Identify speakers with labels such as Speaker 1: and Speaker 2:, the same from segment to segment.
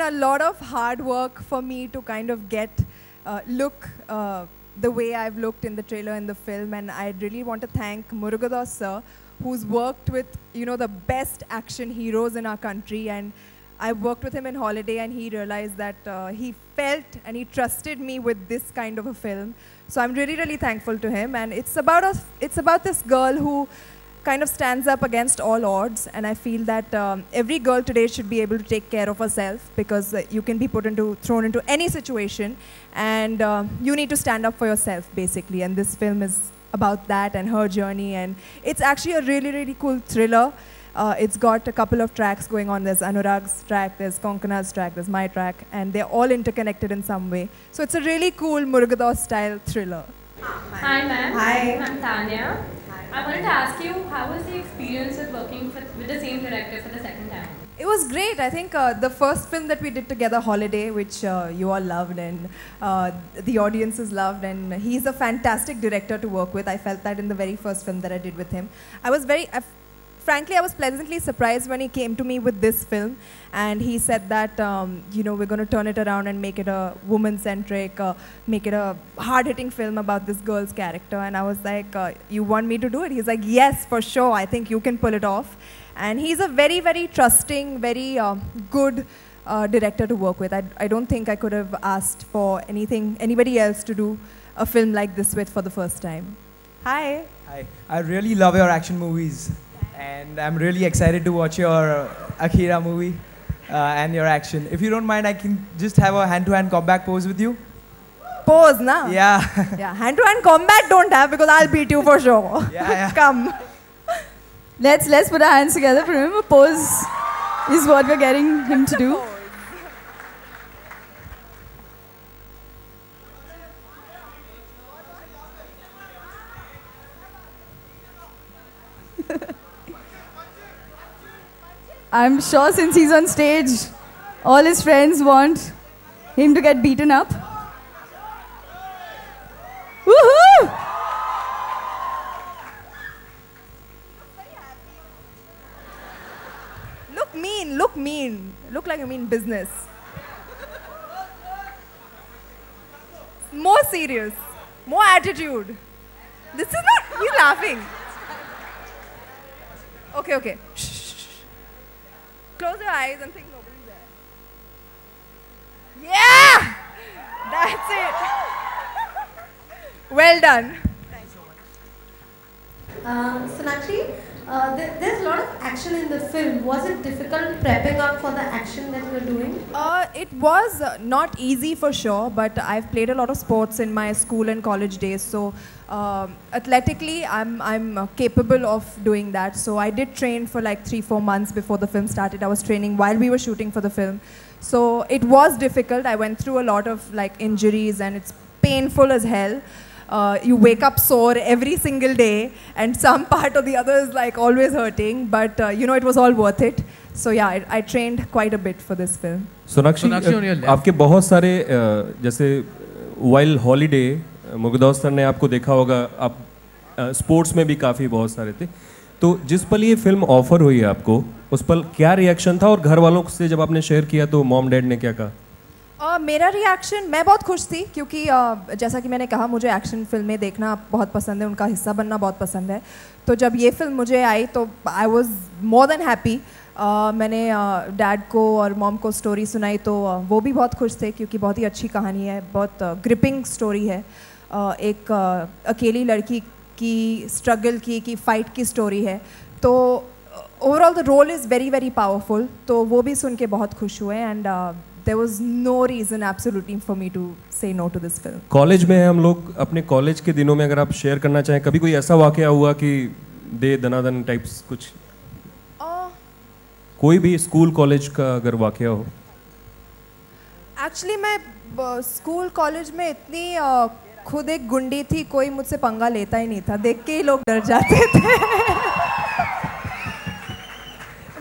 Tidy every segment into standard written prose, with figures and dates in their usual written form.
Speaker 1: a lot of hard work for me to kind of get look the way I've looked in the trailer and the film, and I really want to thank Murugadoss sir, who's worked with the best action heroes in our country, and I worked with him in Holiday, and he realized that he felt and he trusted me with this kind of a film. So I'm really, really thankful to him, and it's about this girl who kind of stands up against all odds, and I feel that every girl today should be able to take care of herself, because you can be thrown into any situation, and you need to stand up for yourself basically, and this film is about that and her journey, and it's actually a really, really cool thriller. It's got a couple of tracks going on. There's Anurag's track, there's Konkana's track, there's my track, and they're all interconnected in some way. So it's a really cool Murugadoss style thriller.
Speaker 2: Hi ma'am.
Speaker 1: Hi.
Speaker 2: I'm Tanya.
Speaker 1: Hi.
Speaker 2: I wanted to ask you, how was the experience of working with the same director for the second time?
Speaker 1: It was great. I think the first film that we did together, Holiday, which you all loved and the audiences loved, and he's a fantastic director to work with. I felt that in the very first film that I did with him. Frankly, I was pleasantly surprised when he came to me with this film, and he said that, we're going to turn it around and make it a woman-centric, make it a hard-hitting film about this girl's character. And I was like, you want me to do it? He's like, yes, for sure. I think you can pull it off. And he's a very, very trusting, very good director to work with. I don't think I could have asked for anybody else to do a film like this with for the first time. Hi.
Speaker 3: Hi. I really love your action movies. And I'm really excited to watch your Akira movie and your action. If you don't mind, I can just have a hand-to-hand combat pose with you.
Speaker 1: Pose, na?
Speaker 3: Yeah.
Speaker 1: Yeah, hand-to-hand combat don't have, because I'll beat you for sure.
Speaker 3: Yeah.
Speaker 1: Come.
Speaker 4: Let's put our hands together for him. A pose is what we're getting him to do. I'm sure since he's on stage, all his friends want him to get beaten up. Woohoo!
Speaker 1: Look mean, look mean. Look like you mean business. More serious, more attitude. This is not, you laughing. Okay. Shh. Close your eyes and think nobody's there. Yeah! That's it. Well done.
Speaker 5: Thanks so much. Sonakshi, there's a lot of action in the film. Was it difficult prepping up for the action that you were doing?
Speaker 1: It was not easy for sure, but I've played a lot of sports in my school and college days, so athletically I'm capable of doing that. So I did train for like 3-4 months before the film started. I was training while we were shooting for the film. So it was difficult. I went through a lot of like injuries, and it's painful as hell. You wake up sore every single day, and some part or the other is like always hurting, but it was all worth it. So yeah, I trained quite a bit for this film.
Speaker 6: Sonakshi, आपके बहुत सारे जैसे while holiday Murugadoss sir ने आपको देखा होगा, आप sports में भी काफ़ी बहुत सारे थे, तो जिस पल ये फिल्म ऑफर हुई है आपको, उस पल क्या रिएक्शन था, और घर वालों से जब आपने शेयर किया तो मॉम डैड ने क्या कहा?
Speaker 1: मेरा रिएक्शन, मैं बहुत खुश थी, क्योंकि जैसा कि मैंने कहा, मुझे एक्शन फिल्में देखना बहुत पसंद है, उनका हिस्सा बनना बहुत पसंद है. तो जब ये फिल्म मुझे आई तो I was more than happy. मैंने डैड को और मॉम को स्टोरी सुनाई, तो वो भी बहुत खुश थे, क्योंकि बहुत ही अच्छी कहानी है, बहुत ग्रिपिंग स्टोरी है. एक अकेली लड़की की स्ट्रगल की फाइट की स्टोरी है. तो overall the role is very very powerful. तो वो भी सुन के बहुत खुश हुए, and there was no reason absolutely for me to say no to this film.
Speaker 6: College में हम लोग, अपने कॉलेज के दिनों में अगर आप शेयर करना चाहें, कभी कोई ऐसा वाकया हुआ कि दे दनादन टाइप्स कुछ, कोई भी स्कूल कॉलेज का अगर वाकया हो?
Speaker 1: एक्चुअली मैं स्कूल कॉलेज में इतनी खुद एक गुंडी थी, कोई मुझसे पंगा लेता ही नहीं था, देख के ही लोग डर जाते थे.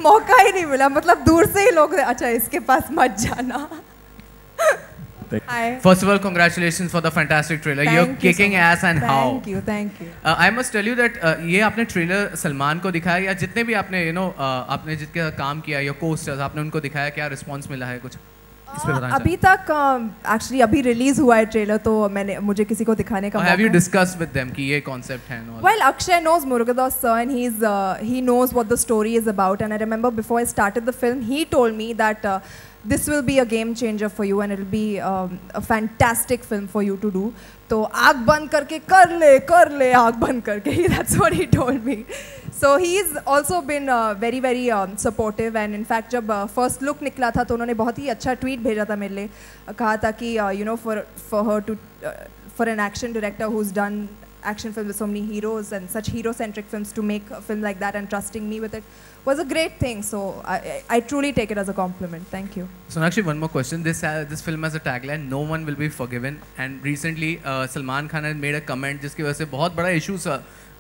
Speaker 1: मौका ही नहीं मिला, मतलब दूर से ही लोग, अच्छा इसके पास मत जाना.
Speaker 7: First of all, congratulations for the fantastic trailer. You're kicking ass, and how?
Speaker 1: Thank you.
Speaker 7: I must tell you that ये आपने ट्रेलर सलमान को दिखाया, या जितने भी आपने आपने जितने काम किया, या कोस्टर्स आपने उनको दिखाया, क्या रिस्पॉन्स मिला है कुछ?
Speaker 1: अभी तक actually अभी release हुआ है trailer तो मुझे किसी को दिखाने का
Speaker 7: Have you discussed with them कि ये concept है?
Speaker 1: Well, Akshay knows Murugadoss sir and he knows what the story is about, and I remember before I started the film he told me that this will be a game changer for you and it will be a fantastic film for you to do. तो आँख बंद करके कर ले आँख बंद करके. That's what he told me. So he's also been very very supportive, and in fact जब first look निकला था तो उन्होंने बहुत ही अच्छा tweet भेजा था मेरे लिए. कहा था कि you know for her to for an action director who's done action films with so many heroes and such hero-centric films to make a film like that and trusting me with it was a great thing. So I truly take it as a compliment. Thank you.
Speaker 7: Sonakshi, one more question. This film has a tagline, "No one will be forgiven." And recently, Salman Khan has made a comment जिसकी वजह से बहुत बड़ा issue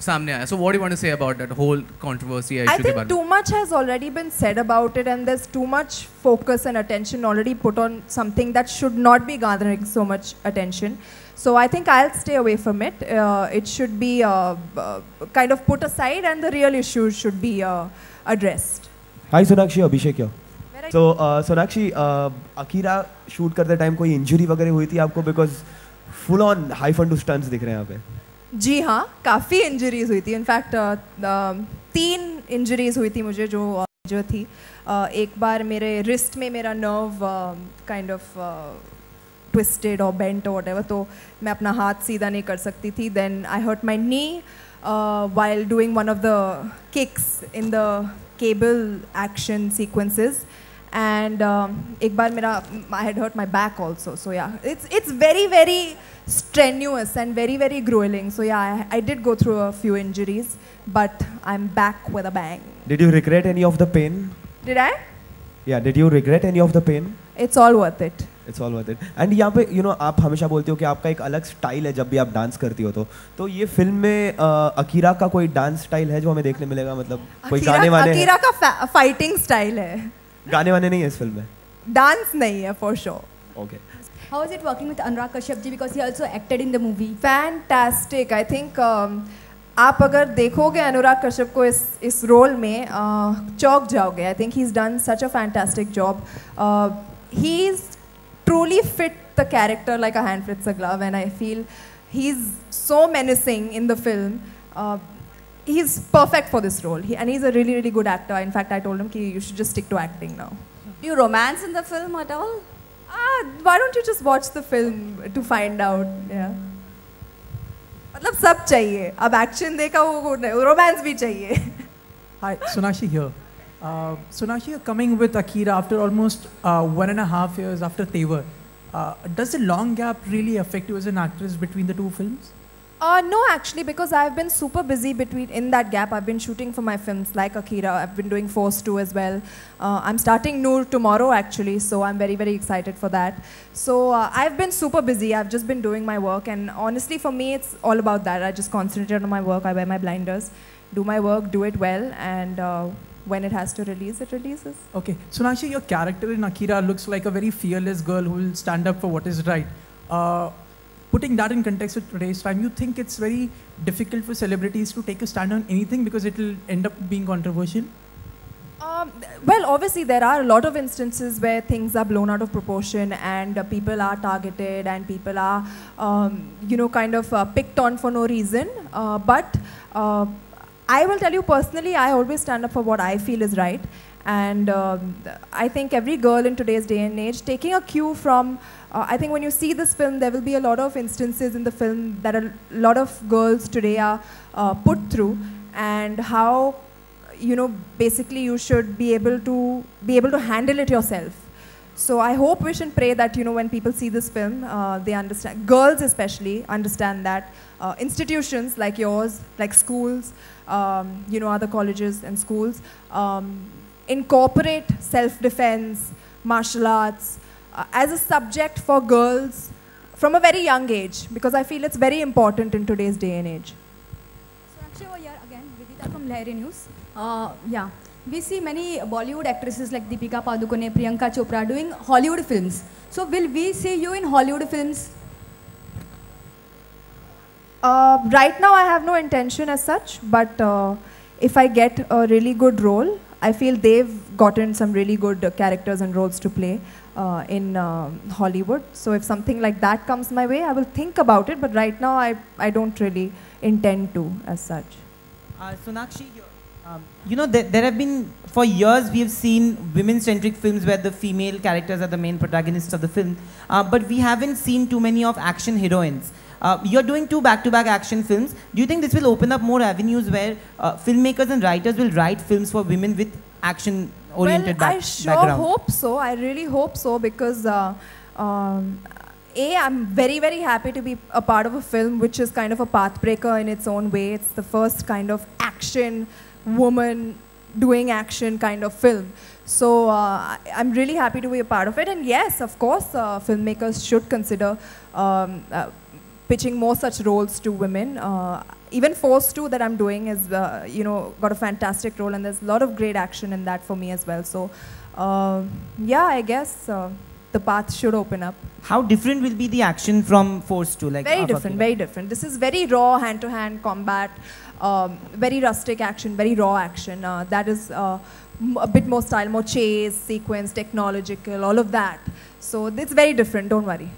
Speaker 7: सामने आया. So what do you want to say about that whole controversy issue?
Speaker 1: I think too much has already been said about it, and there's too much focus and attention already put on something that should not be garnering so much attention. So I think I'll stay away from it. It should be kind of put aside, and the real issues should be addressed.
Speaker 8: Hi Sonakshi, Abhishek here. So Sonakshi, Akira shoot करते time कोई injury वगैरह हुई थी आपको, because full on high fun stunts दिख रहे हैं यहाँ पे?
Speaker 1: जी हाँ, काफ़ी injuries हुई थी. In fact 3 injuries हुई थी मुझे जो थी. एक बार मेरे wrist में मेरा nerve kind of twisted or bent or whatever, तो मैं अपना हाथ सीधा नहीं कर सकती थी. Then I hurt my knee while doing one of the kicks in the cable action sequences, and एक बार मेरा I had hurt my back also. So yeah, it's very very strenuous and very very grueling. So yeah, I did go through a few injuries, but I'm back with a bang.
Speaker 8: Did you regret any of the pain?
Speaker 1: Did I?
Speaker 8: Yeah, did you regret any of the pain?
Speaker 1: It's all worth it.
Speaker 8: It's all worth it. And यहाँ पे you know आप हमेशा बोलते हो कि आपका एक अलग स्टाइल है जब भी आप डांस करती हो, तो ये फिल्म में अकीरा का कोई डांस स्टाइल है जो हमें देखने मिलेगा? मतलब कोई गाने वाने?
Speaker 1: अकीरा का फाइटिंग स्टाइल है.
Speaker 8: गाने वाने नहीं है इस फिल्म में?
Speaker 1: डांस नहीं है for sure.
Speaker 8: Okay.
Speaker 4: How is it working with Anurag Kashyap ji, because he also acted in the movie?
Speaker 1: Fantastic. I think आप अगर देखोगे अनुराग कश्यप को इस रोल में चौंक जाओगे. I think he's done such a fantastic job. He's truly fit the character like a hand fits a glove, and I feel he's so menacing in the film. He's perfect for this role, and he's a really really good actor. In fact, I told him कि you should just stick to acting now.
Speaker 4: Do you romance in the film at all?
Speaker 1: Why don't you just watch the film to find out? Yeah. मतलब सब चाहिए. अब action देखा वो romance भी चाहिए.
Speaker 9: Hi, Sonakshi here. Sonakshi, you're coming with Akira after almost 1.5 years after Tevar. Does the long gap really affect you as an actress between the two films?
Speaker 1: No, actually, because I've been super busy in that gap. I've been shooting for my films like Akira. I've been doing Force 2 as well. I'm starting Noor tomorrow actually, so I'm very very excited for that. So I've been super busy. I've just been doing my work, and honestly for me it's all about that. I just concentrate on my work. I wear my blinders, do my work, do it well, and when it has to release, it releases.
Speaker 9: Okay, Sonakshi, your character in Akira looks like a very fearless girl who will stand up for what is right. Putting that in context with today's time, you think it's very difficult for celebrities to take a stand on anything because it will end up being controversial?
Speaker 1: Well, obviously there are a lot of instances where things are blown out of proportion, and people are targeted, and people are, you know, kind of picked on for no reason. But I will tell you personally, I always stand up for what I feel is right. And I think every girl in today's day and age, taking a cue from, I think when you see this film, there will be a lot of instances in the film that a lot of girls today are put through, and how, you know, basically you should be able to handle it yourself. So I hope, wish and pray that, you know, when people see this film, they understand, girls especially understand that institutions like yours, like schools, you know, other colleges and schools, incorporate self-defense, martial arts as a subject for girls from a very young age, because I feel it's very important in today's day and age.
Speaker 4: So actually over here again, Vidita from Lahiri News. Yeah, we see many Bollywood actresses like Deepika Padukone, Priyanka Chopra doing Hollywood films. So will we see you in Hollywood films?
Speaker 1: Right now I have no intention as such, but if I get a really good role, I feel they've gotten some really good characters and roles to play. in Hollywood. So if something like that comes my way, I will think about it. But right now, I don't really intend to as such.
Speaker 10: Sonakshi, there have been, for years, we have seen women-centric films where the female characters are the main protagonists of the film. But we haven't seen too many of action heroines. You're doing 2 back-to-back action films. Do you think this will open up more avenues where filmmakers and writers will write films for women with action-oriented
Speaker 1: I sure
Speaker 10: background?
Speaker 1: hope so. I really hope so because I'm very, very happy to be a part of a film which is kind of a pathbreaker in its own way. It's the first kind of action woman doing action kind of film. So I'm really happy to be a part of it. And yes, of course, filmmakers should consider pitching more such roles to women. Even Force 2 that I'm doing is, got a fantastic role, and there's a lot of great action in that for me as well. So, yeah, I guess the path should open up.
Speaker 10: How different will be the action from Force 2? Like
Speaker 1: very different, very different. This is very raw hand-to-hand combat, very rustic action, very raw action. That is a bit more style, more chase, sequence, technological, all of that. So it's very different, don't worry.